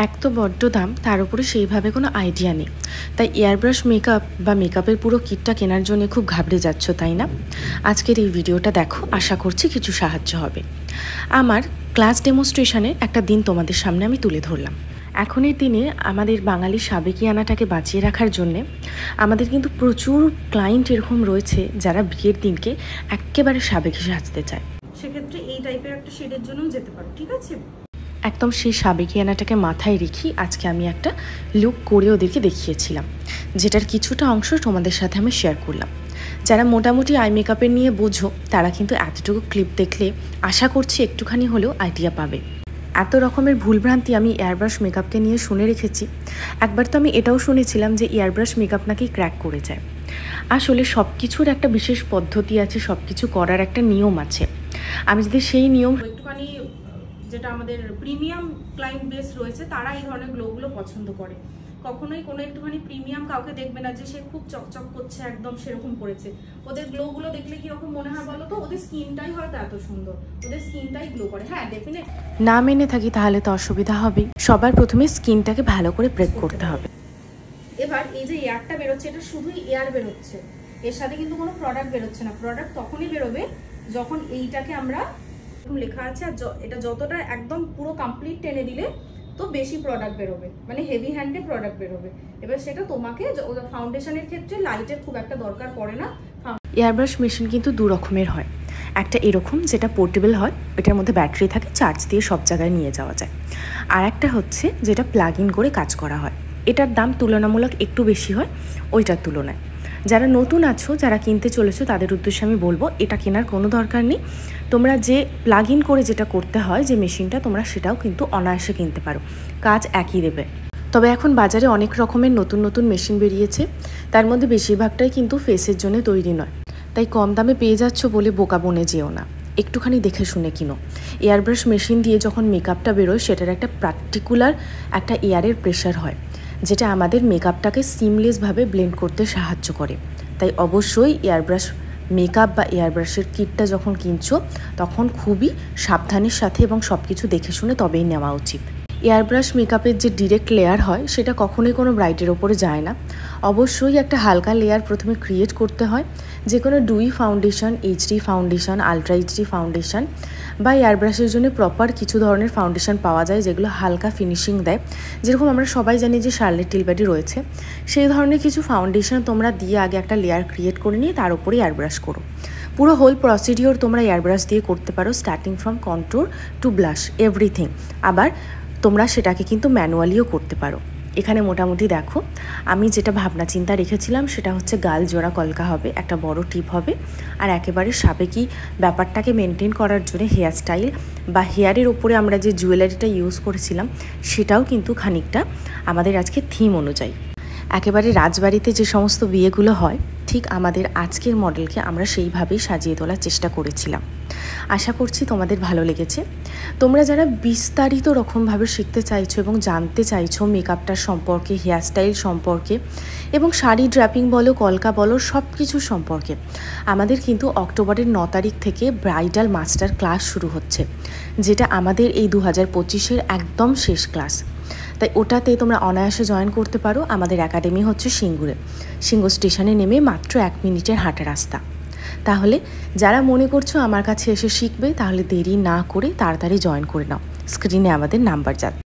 এক তো বড্ড দাম, তার উপরে সেইভাবে কোনো আইডিয়া নেই। তাই এয়ারব্রাশ মেকআপ বা মেকআপের পুরো কিটটা কেনার জন্য খুব ঘাবড়ে যাচ্ছ, তাই না? আজকের এই ভিডিওটা দেখো, আশা করছি কিছু সাহায্য হবে। আমার ক্লাস ডেমনস্ট্রেশনের একটা দিন তোমাদের সামনে আমি তুলে ধরলাম। এখনের দিনে আমাদের বাঙালি সাবেকিয়ানাটাকে বাঁচিয়ে রাখার জন্যে আমাদের কিন্তু প্রচুর ক্লায়েন্ট এরকম রয়েছে যারা বিয়ের দিনকে একেবারে সাবেকি সাজতে চায়। সেক্ষেত্রে এই টাইপের একটা শেডের জন্যও যেতে পারো, ঠিক আছে? একদম সেই সাবেকিয়ানাটাকে মাথায় রেখে আজকে আমি একটা লুক করে ওদেরকে দেখিয়েছিলাম, যেটার কিছুটা অংশ তোমাদের সাথে আমি শেয়ার করলাম। যারা মোটামুটি আই মেকআপের নিয়ে বোঝো তারা কিন্তু এতটুকু ক্লিপ দেখলে আশা করছি একটুখানি হলেও আইডিয়া পাবে। এত রকমের ভুলভ্রান্তি আমি এয়ারব্রাশ মেকআপকে নিয়ে শুনে রেখেছি। একবার তো আমি এটাও শুনেছিলাম যে এয়ারব্রাশ মেকআপ নাকি ক্র্যাক করে যায়। আসলে সব কিছুর একটা বিশেষ পদ্ধতি আছে, সব কিছু করার একটা নিয়ম আছে। আমি যদি সেই নিয়ম একটুখানি, যেটা আমাদের প্রিমিয়াম ক্লায়েন্ট বেস রয়েছে তারা এই ধরনের গ্লোগুলো পছন্দ করে। কখনোই কোনো একটুখানি প্রিমিয়াম কাউকে দেখবে না যে সে খুব চকচক করছে, একদম সেরকম করেছে। ওদের গ্লোগুলো দেখলে কীরকম মনে হয় বলো তো? ওদের স্কিনটাই হয়তো এত সুন্দর, ওদের স্কিনটাই গ্লো করে। হ্যাঁ, ডেফিনেট না মেনে থাকি তাহলে তো অসুবিধা হবে। সবার প্রথমে স্কিনটাকে ভালো করে প্রেপ করতে হবে। এবার এই যে এয়ারটা বেরোচ্ছে, এটা শুধুই এয়ার বেরোচ্ছে, এর সাথে কিন্তু কোনো প্রোডাক্ট বেরোচ্ছে না। প্রোডাক্ট তখনই বেরোবে যখন এইটাকে আমরা লেখা আছে, আর এটা যতটা একদম পুরো কমপ্লিট টেনে দিলে তো বেশি প্রোডাক্ট বেরোবে, মানে হেভি হ্যান্ডে প্রোডাক্ট বেরোবে। এবার সেটা তোমাকে ফাউন্ডেশনের ক্ষেত্রে লাইটের খুব একটা দরকার পড়ে না। এয়ারব্রাশ মেশিন কিন্তু দু রকমের হয়। একটা এরকম যেটা পোর্টেবল হয়, এটার মধ্যে ব্যাটারি থাকে, চার্জ দিয়ে সব জায়গায় নিয়ে যাওয়া যায়। আর একটা হচ্ছে যেটা প্লাগ ইন করে কাজ করা হয়, এটার দাম তুলনামূলক একটু বেশি হয় ওইটার তুলনায়। যারা নতুন আছো, যারা কিনতে চলেছো, তাদের উদ্দেশ্যে আমি বলবো এটা কেনার কোনো দরকার নেই। তোমরা যে প্লাগ ইন করে যেটা করতে হয় যে মেশিনটা, তোমরা সেটাও কিন্তু অনায়াসে কিনতে পারো, কাজ একই দেবে। তবে এখন বাজারে অনেক রকমের নতুন নতুন মেশিন বেরিয়েছে, তার মধ্যে বেশিরভাগটাই কিন্তু ফেসের জন্য তৈরি নয়। তাই কম দামে পেয়ে যাচ্ছ বলে বোকা বনে যেও না, একটুখানি দেখে শুনে কিনো। এয়ারব্রাশ মেশিন দিয়ে যখন মেকআপটা বেরোয় সেটার একটা পার্টিকুলার একটা এয়ারের প্রেশার হয়, যেটা আমাদের মেকআপটাকে সিমলেসভাবে ব্লেন্ড করতে সাহায্য করে। তাই অবশ্যই এয়ারব্রাশ মেকআপ বা এয়ারব্রাশের কিটটা যখন কিনছো তখন খুবই সাবধানের সাথে এবং সব কিছু দেখে শুনে তবেই নেওয়া উচিত। এয়ারব্রাশ মেকআপের যে ডিরেক্ট লেয়ার হয় সেটা কখনোই কোনো ব্রাইটের ওপরে যায় না। অবশ্যই একটা হালকা লেয়ার প্রথমে ক্রিয়েট করতে হয়। যে কোনো dewy foundation, HD foundation, ultra HD foundation বা এয়ারব্রাশের জন্য প্রপার কিছু ধরনের ফাউন্ডেশন পাওয়া যায় যেগুলো হালকা ফিনিশিং দেয়। যেরকম আমরা সবাই জানি যে শার্লেট টিলবাডি রয়েছে, সেই ধরনের কিছু ফাউন্ডেশন তোমরা দিয়ে আগে একটা লেয়ার ক্রিয়েট করে নিয়ে তার উপরে এয়ারব্রাশ করো। পুরো হোল প্রসিডিওর তোমরা এয়ারব্রাশ দিয়ে করতে পারো, starting from contour to blush everything. আবার তোমরা সেটাকে কিন্তু ম্যানুয়ালিও করতে পারো। এখানে মোটামুটি দেখো আমি যেটা ভাবনা চিন্তা রেখেছিলাম সেটা হচ্ছে গাল জোড়া কলকা হবে, একটা বড় টিপ হবে, আর একেবারে সাবেকি ব্যাপারটাকে মেনটেন করার জন্য হেয়ার স্টাইল বা হেয়ারের ওপরে আমরা যে জুয়েলারিটা ইউজ করেছিলাম সেটাও কিন্তু খানিকটা আমাদের আজকে থিম অনুযায়ী। একেবারে রাজবাড়িতে যে সমস্ত বিয়েগুলো হয় ঠিক আমাদের আজকের মডেলকে আমরা সেইভাবেই সাজিয়ে তোলার চেষ্টা করেছিলাম। আশা করছি তোমাদের ভালো লেগেছে। তোমরা যারা বিস্তারিত রকমভাবে শিখতে চাইছো এবং জানতে চাইছো মেকআপটার সম্পর্কে, হেয়ারস্টাইল সম্পর্কে এবং শাড়ি ড্র্যাপিং বলো, কলকা বলো, সব কিছু সম্পর্কে, আমাদের কিন্তু অক্টোবরের 9 তারিখ থেকে ব্রাইডাল মাস্টার ক্লাস শুরু হচ্ছে, যেটা আমাদের এই 2025-এর একদম শেষ ক্লাস। তাই ওটাতে তোমরা অনায়াসে জয়েন করতে পারো। আমাদের একাডেমি হচ্ছে সিঙ্গুরে, সিঙ্গু স্টেশনে নেমে মাত্র 1 মিনিটের হাঁটা রাস্তা। তাহলে যারা মনে করছো আমার কাছে এসে শিখবে, তাহলে দেরি না করে তাড়াতাড়ি জয়েন করে নাও। স্ক্রিনে আমাদের নাম্বার যাচ্ছে।